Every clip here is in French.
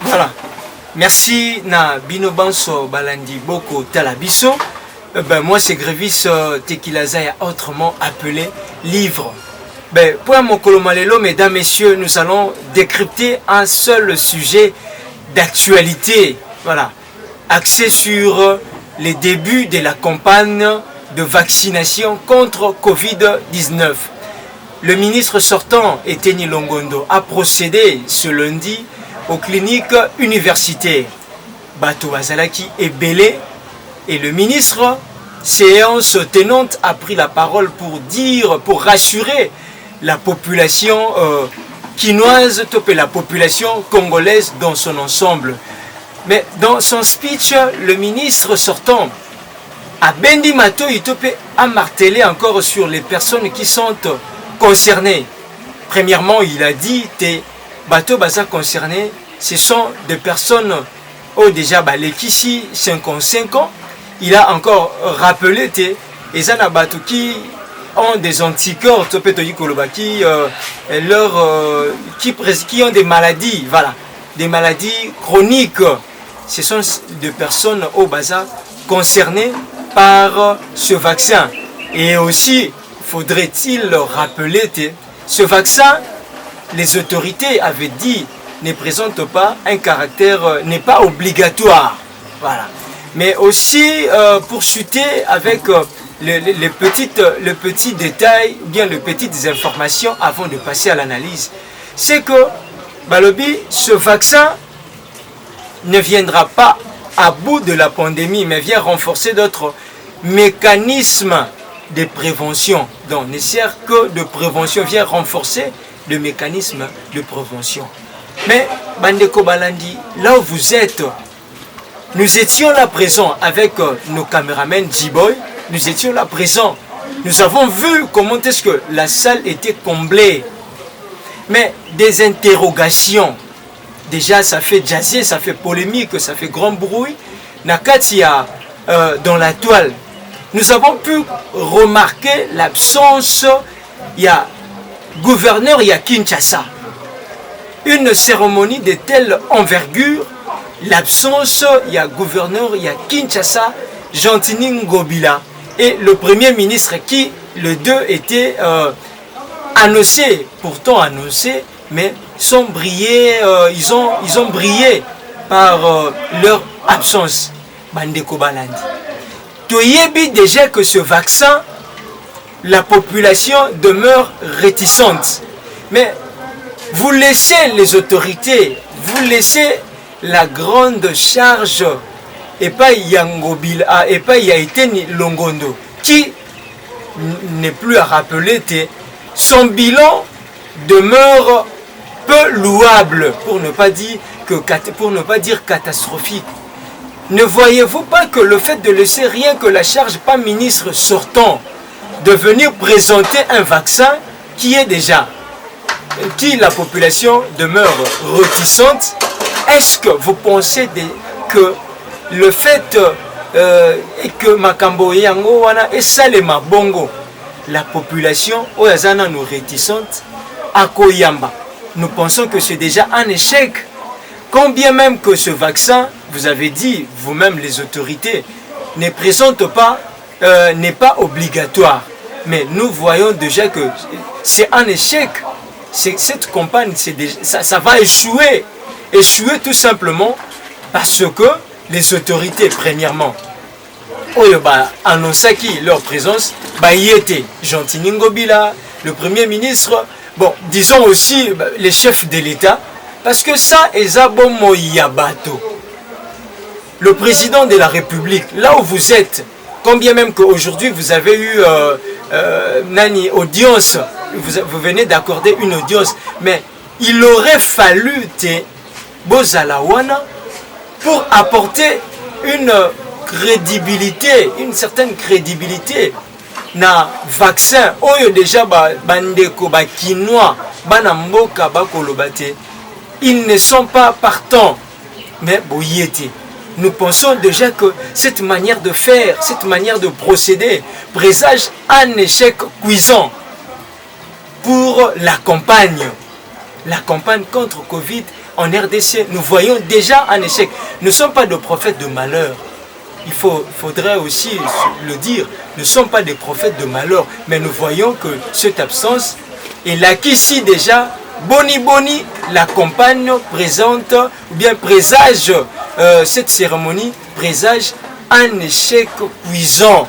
Voilà. Merci na Bino Banso Balandi Boko Talabiso. Moi c'est Grévis Tekilazaya, autrement appelé livre. Pour mon Kolomalelo, mesdames, messieurs, nous allons décrypter un seul sujet d'actualité. Voilà. Axé sur les débuts de la campagne de vaccination contre Covid-19. Le ministre sortant, Eteni Longondo, a procédé ce lundi aux cliniques universitaires. Bato Bazalaki est belé et le ministre, séance tenante, a pris la parole pour rassurer la population quinoise, la population congolaise dans son ensemble. Mais dans son speech, le ministre sortant a Bendi Mato Itopé a martelé encore sur les personnes qui sont concernées. Premièrement, il a dit que Bato Baza concernés, ce sont des personnes déjà les Kissi 55 ans. Il a encore rappelé que les Anabato qui ont des anticorps, qui ont des maladies, voilà, des maladies chroniques. Ce sont des personnes au Baza concernées par ce vaccin. Et aussi, faudrait-il rappeler que ce vaccin, les autorités avaient dit, ne présente pas un caractère, n'est pas obligatoire. Voilà. Mais aussi, pour chuter avec les petits détails, ou bien les petites informations avant de passer à l'analyse, c'est que Balobi, ce vaccin ne viendra pas à bout de la pandémie, mais vient renforcer d'autres mécanismes de prévention. Donc, ne sert que de prévention, vient renforcer le mécanisme de prévention. Mais, Bandeko Balandi, là où vous êtes, nous étions là présents avec nos caméramans J-Boy, nous étions là présents. Nous avons vu comment est-ce que la salle était comblée. Mais des interrogations, déjà ça fait jaser, ça fait polémique, ça fait grand bruit. Nakatia, dans la toile, nous avons pu remarquer l'absence, il y a gouverneur, il y a Kinshasa. Une cérémonie de telle envergure, l'absence, il y a gouverneur, il y a Kinshasa, Gentini Ngobila et le premier ministre qui, les deux étaient annoncés, pourtant annoncés, mais sont brillés, ils ont brillé par leur absence. Bandeko Balandi. Toyebi déjà que ce vaccin, la population demeure réticente. Mais vous laissez les autorités, vous laissez la grande charge et pas Yangobila et pas Yaiteni Longondo qui n'est plus à rappeler que son bilan demeure peu louable pour ne pas dire catastrophique. Ne voyez-vous pas que le fait de laisser rien que la charge pas ministre sortant de venir présenter un vaccin qui est déjà qui la population demeure réticente, est-ce que vous pensez que le fait que Makambo Yango wana et Salema Bongo, la population oyazana nous réticente à Koyamba, nous pensons que c'est déjà un échec. Quand bien même que ce vaccin, vous avez dit vous-même les autorités, ne présente pas, n'est pas obligatoire. Mais nous voyons déjà que c'est un échec. Cette campagne, ça va échouer. Échouer tout simplement parce que les autorités, premièrement, annoncent leur présence, y était Gentini Ngobila, le Premier ministre, bon, disons aussi les chefs de l'État, parce que ça, Ezabo Moyabato, le président de la République, là où vous êtes, combien même qu'aujourd'hui vous avez eu Nani audience, vous venez d'accorder une audience, mais il aurait fallu Bozalawana pour apporter une crédibilité, une certaine crédibilité na vaccin. Oyo déjà bandeko ba kinois, bana mboka ba kolobate. Ils ne sont pas partants, mais boyété. Nous pensons déjà que cette manière de faire, cette manière de procéder présage un échec cuisant pour la campagne contre Covid en RDC, nous voyons déjà un échec. Nous ne sommes pas des prophètes de malheur. Faudrait aussi le dire. Nous ne sommes pas des prophètes de malheur, mais nous voyons que cette absence est là qu'ici déjà, Boni l'accompagne, présente, ou bien présage, cette cérémonie présage un échec cuisant.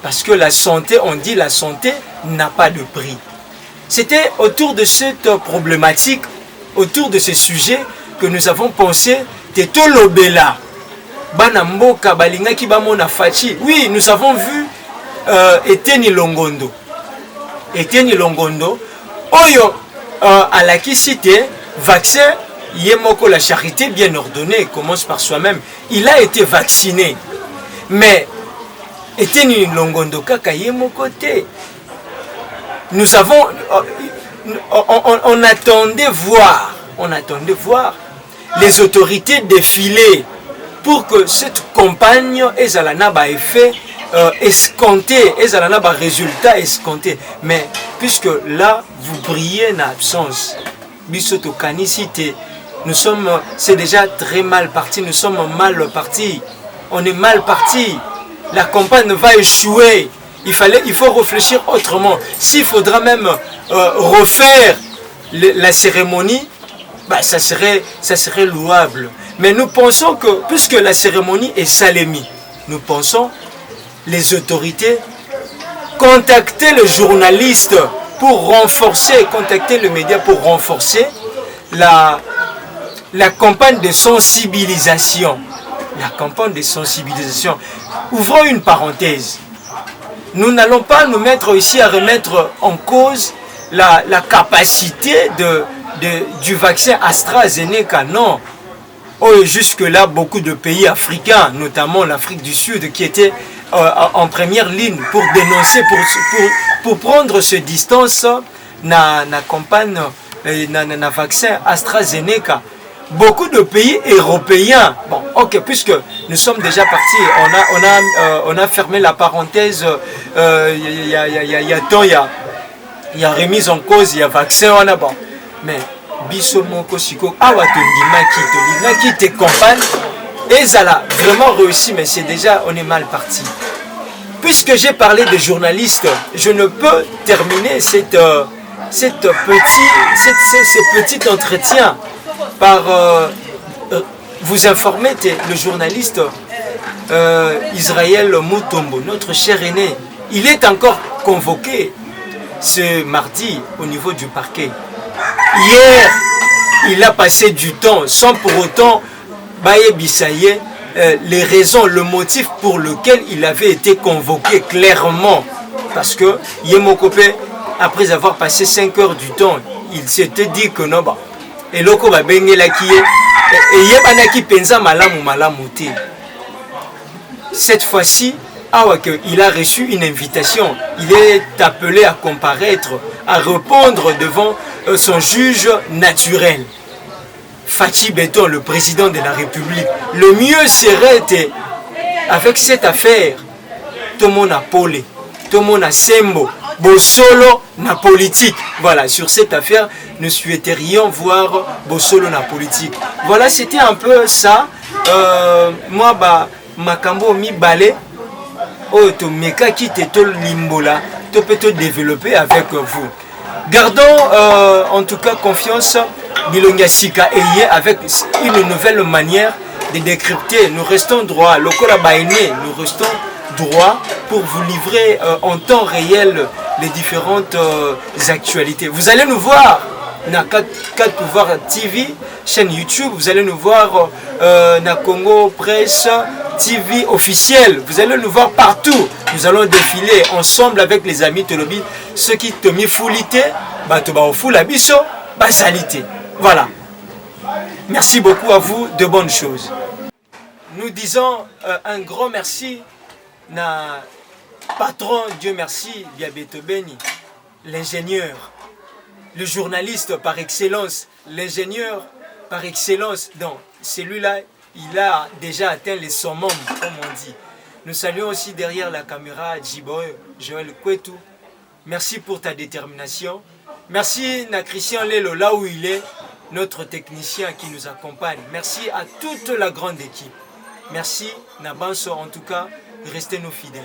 Parce que la santé, on dit la santé n'a pas de prix. C'était autour de cette problématique, autour de ce sujet, que nous avons pensé Teto Lobela. Banamboka balingaki bamona fachi. Oui, nous avons vu Eteni Longondo. Eteni Longondo. Oyo à la cité vaccin Yemoko la charité bien ordonnée commence par soi-même. Il a été vacciné. Mais Eteni Longondo kaka Yemoko te. Nous avons on attendait voir les autorités défiler pour que cette campagne ezalana ba effet escompté, ezalana ba résultat escompté. Mais puisque là vous brillez en absence, bisoto kanisite, nous sommes, c'est déjà très mal parti, nous sommes mal partis, on est mal parti, la campagne va échouer. Il faut réfléchir autrement. S'il faudra même refaire la cérémonie, bah, ça serait louable. Mais nous pensons que, puisque la cérémonie est salémie, nous pensons les autorités contacter les journalistes pour renforcer, contacter les médias pour renforcer la campagne de sensibilisation. La campagne de sensibilisation. Ouvrons une parenthèse. Nous n'allons pas nous mettre ici à remettre en cause la capacité du vaccin AstraZeneca, non. Oh, jusque-là, beaucoup de pays africains, notamment l'Afrique du Sud, qui étaient en première ligne pour dénoncer, pour prendre ce distance na campagne, na vaccin AstraZeneca. Beaucoup de pays européens, bon, ok, puisque nous sommes déjà partis, on a fermé la parenthèse, il y a remise en cause, il y a vaccin, on a bon, mais biso moko siko awa tondimaki te campagne et ça a vraiment réussi, mais c'est déjà, on est mal parti. Puisque j'ai parlé des journalistes, je ne peux terminer ce petit entretien par vous informer, le journaliste Israël Mutombo, notre cher aîné, il est encore convoqué ce mardi au niveau du parquet. Hier, il a passé du temps sans pour autant Baye Bissaye les raisons, le motif pour lequel il avait été convoqué clairement. Parce que Yemokopé, après avoir passé 5 heures du temps, il s'était dit que non, bah, et loko va bengue la qui et yebanaki penza malamu te. Cette fois-ci, il a reçu une invitation. Il est appelé à comparaître, à répondre devant son juge naturel. Fachi Beton, le président de la République. Le mieux serait, avec cette affaire, tout le monde a polé, tout le monde a sembo, Bosolo na politique. Voilà, sur cette affaire, nous souhaiterions voir Bosolo na politique. Voilà, c'était un peu ça. Moi, Makambo mi balé. Oh, to meka qui te to limbola, to peut te développer avec vous. Gardons en tout cas confiance Bilonga Sika Eye avec une nouvelle manière de décrypter. Nous restons droits, Lokola Baïné, nous restons droits pour vous livrer en temps réel les différentes actualités. Vous allez nous voir na 4 Pouvoir TV, chaîne YouTube, vous allez nous voir na Congo Presse TV officiel, vous allez nous voir partout. Nous allons défiler ensemble avec les amis Tolobi, ceux qui te mis foulité, batoba au foul abisso, basalité. Voilà. Merci beaucoup à vous, de bonnes choses. Nous disons un grand merci na patron, Dieu merci, Biabeto Beni, l'ingénieur, le journaliste par excellence, l'ingénieur par excellence. Donc, celui-là, il a déjà atteint les summums, comme on dit. Nous saluons aussi derrière la caméra Djiboy, Joël Kwetou. Merci pour ta détermination. Merci na Christian Lelo, là où il est. notre technicien qui nous accompagne. Merci à toute la grande équipe. Merci, Nabanso, en tout cas, restez nous fidèles.